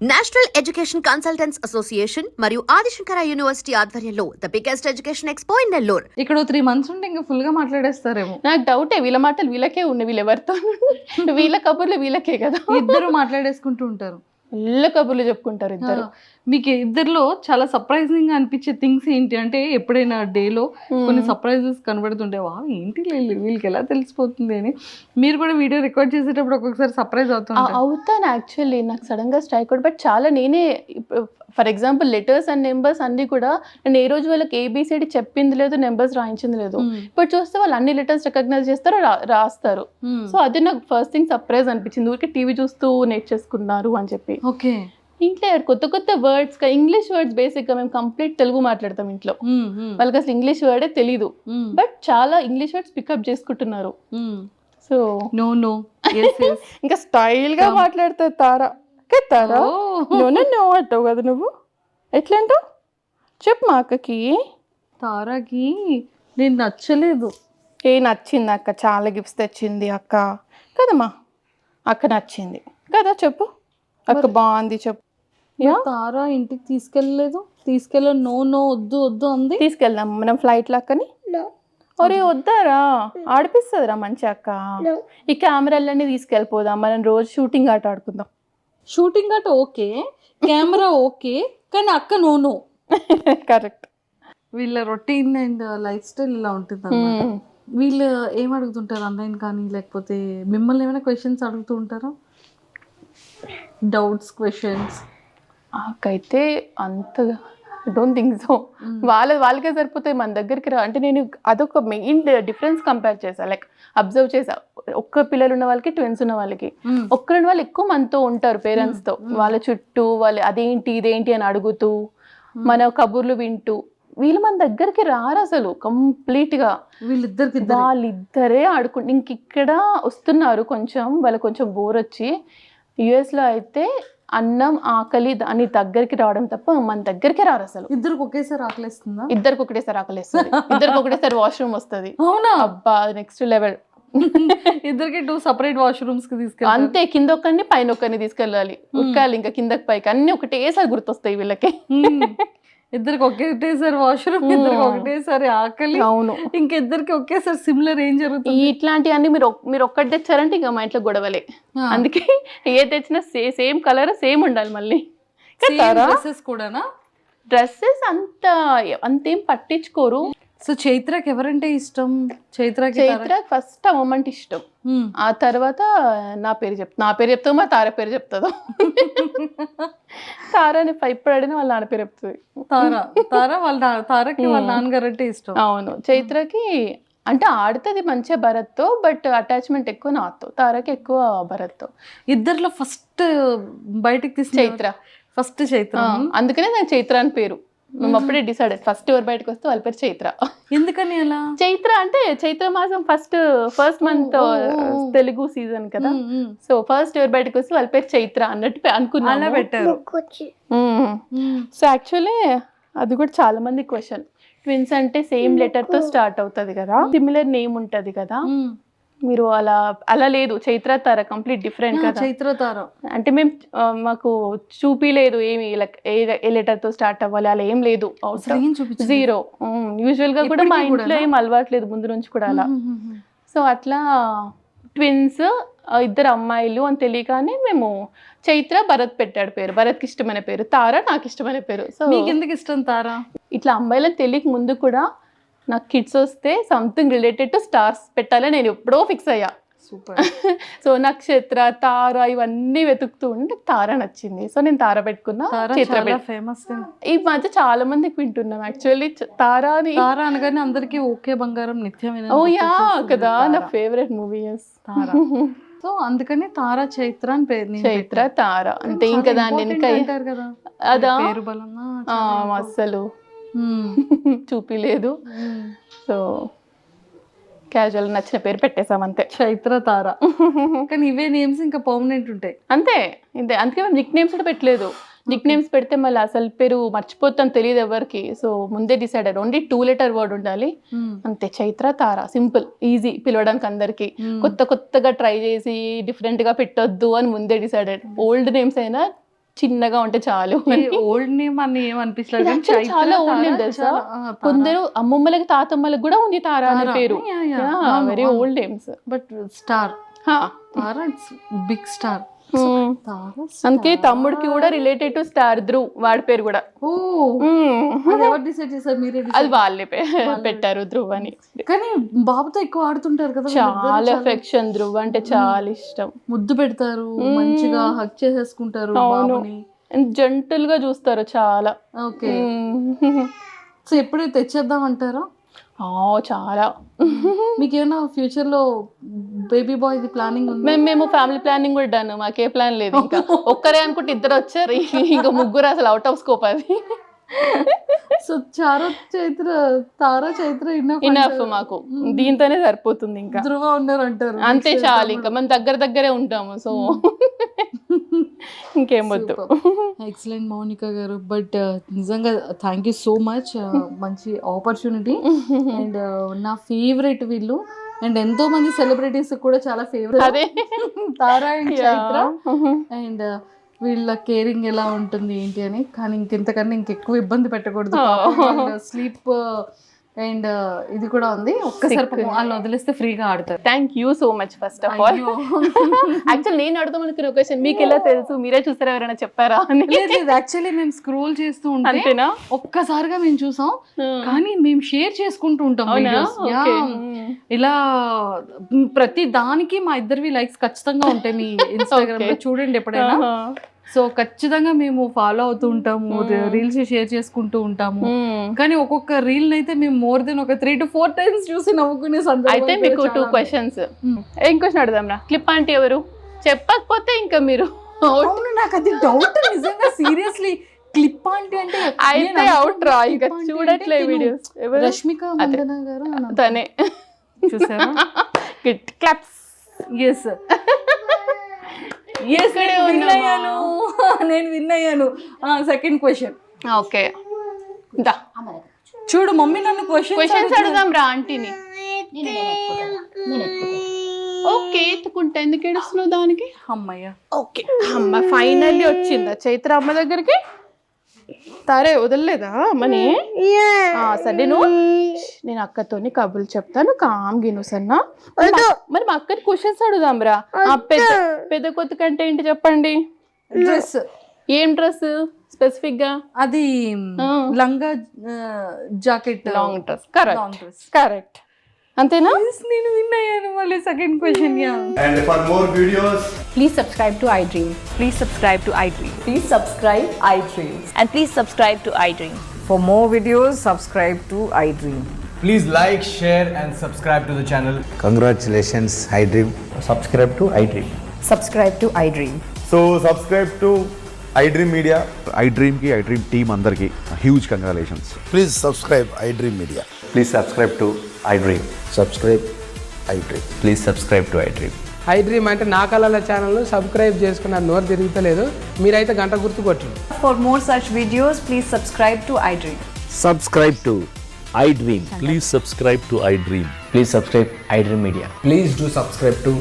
National education consultants association మరియు Adi Shankara university ఆధ్వర్యంలో the biggest education expo in Nellore. ఇక్కడ 3 months ఉంటే ఇంకా ఫుల్ గా మాట్లాడేస్తారేమో. నాకు డౌటే, వీళ్ళ మాటలు వీళ్ళకే ఉన్నాయి, వీళ్ళు ఎవరితో వీళ్ళ కబుర్లు వీళ్ళకే కదా, ఇద్దరు మాట్లాడేసుకుంటూ ఉంటారు, వీళ్ళ కబుర్లు చెప్పుకుంటారు ఇద్దరు. మీకు ఇద్దరిలో చాలా సర్ప్రైజింగ్ గా అనిపించే థింగ్స్ ఏంటి అంటే, ఎప్పుడైనా డేలో కొన్ని సర్ప్రైజెస్ కనబడుతుంటే వా ఏంటి వీళ్ళకి ఎలా తెలిసిపోతుంది అని మీరు కూడా వీడియో రికార్డ్ చేసేటప్పుడు ఒక్కొక్కసారి సర్ప్రైజ్ అవుతాను యాక్చువల్లీ. నాకు సడన్ గా స్ట్రైక్ అవుట్, బట్ చాలా నేనే for example letters and numbers అన్ని కూడా నేను ఏ రోజు వాళ్ళకి ఏబిసిడి చెప్పింది లేదు, నెంబర్స్ రాయించింది లేదు. ఇప్పుడు చూస్తే వాళ్ళు అన్ని లెటర్స్ రికగ్నైజ్ చేస్తారు, రాస్తారు. సో అది నాకు ఫస్ట్ థింగ్ సర్ప్రైజ్ అనిపించింది. ఊరికే టీవీ చూస్తూ నేర్చేసుకున్నారు అని చెప్పి. ఓకే, ఇంట్లో కొత్త కొత్త వర్డ్స్, ఇంగ్లీష్ వర్డ్స్ బేసిక్ గా మేము కంప్లీట్ తెలుగు మాట్లాడతాం ఇంట్లో. వాళ్ళకి అసలు ఇంగ్లీష్ వర్డే తెలీదు, బట్ చాలా ఇంగ్లీష్ వర్డ్స్ పికప్ చేసుకుంటున్నారు. సో నో నో ఇంకా స్టైల్ గా మాట్లాడుతుంది తారా. తారా నో అంటావు కదా నువ్వు, ఎట్లా అంటావు చెప్పు మా అక్కకి. తారాకి నేను నచ్చలేదు. నచ్చింది అక్క, చాలా గిఫ్ట్స్ తెచ్చింది అక్క కదమ్మా, అక్క నచ్చింది కదా చెప్పు, అక్క బాగుంది చెప్పు. తారా ఇంటికి తీసుకెళ్ళలేదు, నో వద్దు వద్దు అంది. తీసుకెళ్దాం మనం ఫ్లైట్ లో అక్కని. ఒరే వద్దారా, ఆడిపిస్తుందిరా మంచి అక్క. ఈ కెమెరాలన్నీ తీసుకెళ్ళిపోదాం, మనం రోజు షూటింగ్ ఆట ఆడుకుందాం. షూటింగ్ ఆట ఓకే, కెమెరా ఓకే, కానీ అక్క నో. కరెక్ట్. వీళ్ళ రొటీన్ అండ్ లైఫ్ స్టైల్ ఇలా ఉంటుంది అన్నమాట. వీళ్ళు ఏం అడుగుతుంటారు ఆన్లైన్ కానీ, లేకపోతే మిమ్మల్ని ఏమైనా క్వశ్చన్స్ అడుగుతూ ఉంటారా? Doubts, questions? నాకైతే అంతగా డోంట్ థింక్ సో. వాళ్ళకే సరిపోతాయి, మన దగ్గరికి రా. అంటే నేను అదొక మెయిన్ డిఫరెన్స్ కంపేర్ చేసా, లైక్ అబ్జర్వ్ చేసా. ఒక్క పిల్లలు ఉన్న వాళ్ళకి, ట్విన్స్ ఉన్న వాళ్ళకి, ఒక్కరున్న వాళ్ళు ఎక్కువ మనతో ఉంటారు పేరెంట్స్ తో. వాళ్ళ చుట్టూ వాళ్ళు అదేంటి ఇదేంటి అని అడుగుతూ, మన కబుర్లు వింటూ. వీళ్ళు మన దగ్గరికి రారు అసలు కంప్లీట్ గా. వాళ్ళిద్దరే ఆడుకుంటు ఇంక ఇక్కడ వస్తున్నారు కొంచెం, వాళ్ళకి కొంచెం బోర్ వచ్చి. యుఎస్ లో అయితే అన్నం ఆకలి దాని దగ్గరికి రావడం తప్ప మన దగ్గరికి రారు అసలు. ఇద్దరికి ఒకేసారి ఆకలిస్తుందా? ఇద్దరికి ఒకటేసారి ఆకలిస్తుంది, ఇద్దరికి ఒకటేసారి వాష్రూమ్ వస్తుంది. అవునా? అబ్బా నెక్స్ట్ లెవెల్. ఇద్దరికి 2 separate వాష్రూమ్స్ కి తీసుకెళ్ళి, అంతే. కింద ఒక్కరిని పైన ఒక్కరిని తీసుకెళ్ళాలి, ఉక్కాలి ఇంకా కిందకి పైకి, అన్ని ఒకటేసారి గుర్తొస్తాయి వీళ్ళకి. ఇద్దరికి ఒకేసారి వాష్రూమ్, ఇద్దరికి ఒకటేసారి ఆకలి. అవును, ఇంకిద్దరికి ఒకేసారి సిమిలర్ ఏం జరుగుతుంది? ఇట్లాంటివన్నీ మీరు ఒక్కటి తెచ్చారంటే ఇంకా మా ఇంట్లో గొడవలే. అందుకే ఏ తెచ్చినా సేమ్ కలర్ సేమ్ ఉండాలి. మళ్ళీ డ్రెస్సెస్ కూడానా? డ్రెస్సెస్ అంతేం పట్టించుకోరు. సో చైత్రకి ఎవరంటే ఇష్టం? చైత్ర ఫస్ట్ అమ్మమ్మంటే ఇష్టం, ఆ తర్వాత నా పేరు చెప్తావు, మా తార పేరు చెప్తుందో. తారాని ఇప్పుడు అడిగిన వాళ్ళ నాన్న పేరు చెప్తుంది. తారకి వాళ్ళ నాన్నగారు అంటే ఇష్టం. అవును. చైత్రకి అంటే ఆడుతుంది మంచిగా భరత్తో, బట్ అటాచ్మెంట్ ఎక్కువ నాతో. తారకి ఎక్కువ భరత్తో. ఇద్దరిలో ఫస్ట్ బయటకు తీసిన చైత్ర. అందుకనే నాకు చైత్ర అని పేరు. మేము అప్పుడే డిసైడెడ్, ఫస్ట్ ఎవరు బయటకు వస్తే వాళ్ళ పేరు చైత్ర. ఎందుకని అలా? చైత్ర అంటే చైత్ర మాసం ఫస్ట్ మంత్ తెలుగు సీజన్ కదా. సో ఫస్ట్ ఎవరు బయటకు వస్తే వాళ్ళ పేరు చైత్ర అన్నట్టు అనుకున్నా పెట్టారు. సో యాక్చువల్లీ అది కూడా చాలా మంది క్వశ్చన్. ట్విన్స్ అంటే సేమ్ లెటర్ తో స్టార్ట్ అవుతుంది కదా, సిమిలర్ నేమ్ ఉంటది కదా. మీరు అలా లేదు, చైత్ర తార కంప్లీట్ డిఫరెంట్ కదా. చైత్ర తార అంటే మేము మాకు చూపిలేదు ఏమి ఏ లెటర్ తో స్టార్ట్ అవ్వాలి అలా ఏం లేదు, జీరో. యూజువల్ గా కూడా మా ఇంట్లో ఏం అలవాట్లేదు ముందు నుంచి కూడా అలా. సో అట్లా ట్విన్స్, ఇద్దరు అమ్మాయిలు అని తెలియగానే మేము చైత్ర భరత్ పెట్టాడు పేరు. భరత్కి ఇష్టమైన పేరు, తార నాకు ఇష్టమైన పేరు. సో మీకు ఎందుకు ఇష్టం తార? ఇట్లా అమ్మాయిలకు తెలియక ముందు కూడా నాకు కిడ్స్ వస్తే సంథింగ్ రిలేటెడ్ టు స్టార్స్ పెట్టాలని నేను ఎప్పుడో ఫిక్స్ అయ్యా. సూపర్. సో నక్షత్ర, తార ఇవన్నీ వెతుకుతూ ఉంటే తార నచ్చింది. సో నేను తార పెట్టుకున్నా. ఫేమస్ ఈ మధ్య చాలా మందికి వింటున్నాం యాక్చువల్లీ తార అనగానే అందరికి ఓకే బంగారం నిత్యమైన. ఓ యా కదా, నా ఫేవరెట్ మూవీ తార. సో అందుకని తార చైత్ర అని పేరు. చైత్ర తార అంతే. ఇంకా దాన్ని అంటారు కదా, అదా పేరు బలంగా అస్సలు చూపిలేదు. సో క్యాజువల్ నచ్చిన పేరు పెట్టేసాం అంతే, చైత్ర తార. కానీ ఇవే నేమ్స్ ఇంకా పర్మనెంట్ ఉంటాయి అంతే. అందుకే మేము నిక్ నేమ్స్ కూడా పెట్టలేదు. నిక్ నేమ్స్ పెడితే మళ్ళీ అసలు పేరు మర్చిపోతాం, తెలియదు ఎవరికి. సో ముందే డిసైడెడ్ ఓన్లీ 2 letter వర్డ్ ఉండాలి అంతే. చైత్ర తార సింపుల్, ఈజీ పిలవడానికి అందరికి. కొత్తగా ట్రై చేసి డిఫరెంట్ గా పెట్టొద్దు అని ముందే డిసైడెడ్. ఓల్డ్ నేమ్స్ అయినా చిన్నగా ఉంటే చాలు. ఓల్డ్ నేమ్ అని ఏమనిపించలేదు ఇది కానీ actually చైత్ర, చాలా ఓల్డ్ తారా నేమ్ తెలుసా? చాలా, తారా. కొందరు అమ్మమ్మలకి తాతమ్మలకు కూడా ఉంది తారా అనే పేరు. Very old names. But star Tara it's big star. Tara అందుకే తమ్ముడికి కూడా రిలేటెడ్ టు స్టార్ ధ్రువ్, వాడి పేరు కూడా. ఓ అది ఎవరు డిసైడ్ చేశారు? మీరే అది వాళ్ళే పెట్టారు ధ్రువ్ అని. కానీ బాబుతో ఎక్కువ ఆడుతుంటారు కదా, చాలా ఎఫెక్షన్, ధ్రువ్ అంటే చాలా ఇష్టం. ముద్దు పెడతారు, మంచిగా హక్ చేసేసుకుంటారు బాబుని, జెంటల్ గా చూస్తారు చాలా. ఓకే. సో ఎప్పుడైతే తెచ్చేద్దాం అంటారా? చాలా. మీకు ఏమైనా ఫ్యూచర్ లో బేబీ బాయ్ ప్లానింగ్ ఉంది? మేము ఫ్యామిలీ ప్లానింగ్ కూడా డన్, మాకే ప్లాన్ లేదు. ఇంకా ఒక్కరే అనుకుంటే ఇద్దరు వచ్చారు, ఇంకా ముగ్గురు అసలు అవుట్ ఆఫ్ స్కోప్ అది. సో తారా చైత్ర ఇనఫ్ మాకు, దీంతోనే సరిపోతుంది. ఇంకా ధ్రువ ఉన్నారు అంటారు, అంతే చాలు. ఇంకా మనం దగ్గరే ఉంటాము, సో ఇంకేం వద్దు. ఎక్సలెంట్ మౌనిక గారు. బట్ నిజంగా థ్యాంక్ యూ సో మచ్, మంచి ఆపర్చునిటీ. అండ్ నా ఫేవరెట్ వీళ్ళు, అండ్ ఎంతో మంది సెలబ్రిటీస్ కూడా చాలా ఫేవరెట్ అదే తారా అండ్ చైత్ర. అండ్ వీళ్ళ కేరింగ్ ఎలా ఉంటుంది ఏంటి అని. కానీ ఇంకెంతకన్నా ఇంకెక్కువ ఇబ్బంది పెట్టకూడదు. స్లీప్ అండ్ ఇది కూడా ఉంది. ఒక్కసారి వాళ్ళు వదిలేస్తే ఫ్రీగా ఆడతారు. Thank you so much first of all. Actual నేను అడుగుదాం అనుకున్న క్వశ్చన్ మీకు ఎలా తెలుసు, మీరే చూసారా, ఎవరైనా చెప్పారా అని? యాక్చువల్లీ మేము స్క్రోల్ చేస్తూ ఉంటాం, అంతేనా? ఒక్కసారిగా మేము చూసాం, కానీ మేము షేర్ చేసుకుంటూ ఉంటాం videos. ఇలా ప్రతి దానికి మా ఇద్దరివి లైక్స్ ఖచ్చితంగా ఉంటాయి మీ ఇన్స్టాగ్రామ్ లో, చూడండి ఎప్పుడైనా. సో ఖచ్చితంగా మేము ఫాలో అవుతూ ఉంటాము, రీల్స్ షేర్ చేసుకుంటూ ఉంటాము. కానీ ఒక్కొక్క రీల్ అయితే మేము మోర్ దెన్ ఒక 3 to 4 times చూసి నవ్వుకునే సందర్భం. అయితే మీకు 2 questions. ఏం క్వశ్చన్ అడుగుదాం రా? క్లిప్ ఆంటీ ఎవరు చెప్పకపోతే ఇంకా మీరు అవును, నాకు అది డౌట్ నిజంగా, సీరియస్లీ. క్లిప్ ఆంటీ అంటే అయితే అవుట్ రా, ఇంకా చూడట్లే వీడియోస్. రష్మిక మందన గారు తనే చూసారా? క్లాప్స్. ఎస్ నేను విన్ అయ్యాను. Second question. ఓకే, చూడు మమ్మీ నన్ను క్వశ్చన్స్ అడుగుదాం రా ఆంటీని. ఓకే, ఎత్తుకుంటా, ఎందుకు ఏడుస్తున్నావు దానికి? అమ్మయ్య. ఓకే అమ్మ ఫైనల్లీ వచ్చిందా చైత్ర అమ్మ దగ్గరికి? తారే వదలలేదా అమ్మని? సరే నేను అక్కతోని కబుర్లు చెప్తాను, కామ్ గిను సన్నా. మరి మా అక్కని క్వశ్చన్స్ అడుగుదాం రా. పెద్ద కొత్త కంటే ఏంటి చెప్పండి? డ్రెస్. ఏం డ్రెస్ స్పెసిఫిక్ గా? అది లంగా జాకెట్, లాంగ్ డ్రెస్. కరెక్ట్ అంతేనా? నేను విన్ అయ్యాను. మళ్ళీ second question. And for more videos, Please subscribe to iDream. Please subscribe to iDream. Please subscribe iDream. And please subscribe to iDream. For more videos, subscribe to iDream. please like, share and subscribe to the channel. Congratulations, iDream. Subscribe to iDream. Subscribe to iDream. So subscribe to iDream Media. iDream team andarki huge congratulations. Please subscribe iDream Media. Please subscribe to iDream. Subscribe iDream. Please subscribe to iDream. iDream అంటే నా కళల channel subscribe చేసుకున్న నోరు తిరుగుతలేదు, మీరైతే గంట గుర్తు కొట్టండి. For more such videos, please subscribe to iDream. Subscribe to iDream. Please subscribe to iDream. Please subscribe iDream Media. Please do subscribe to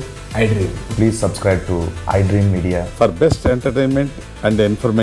iDream. Please subscribe to iDream Media. For best entertainment and information.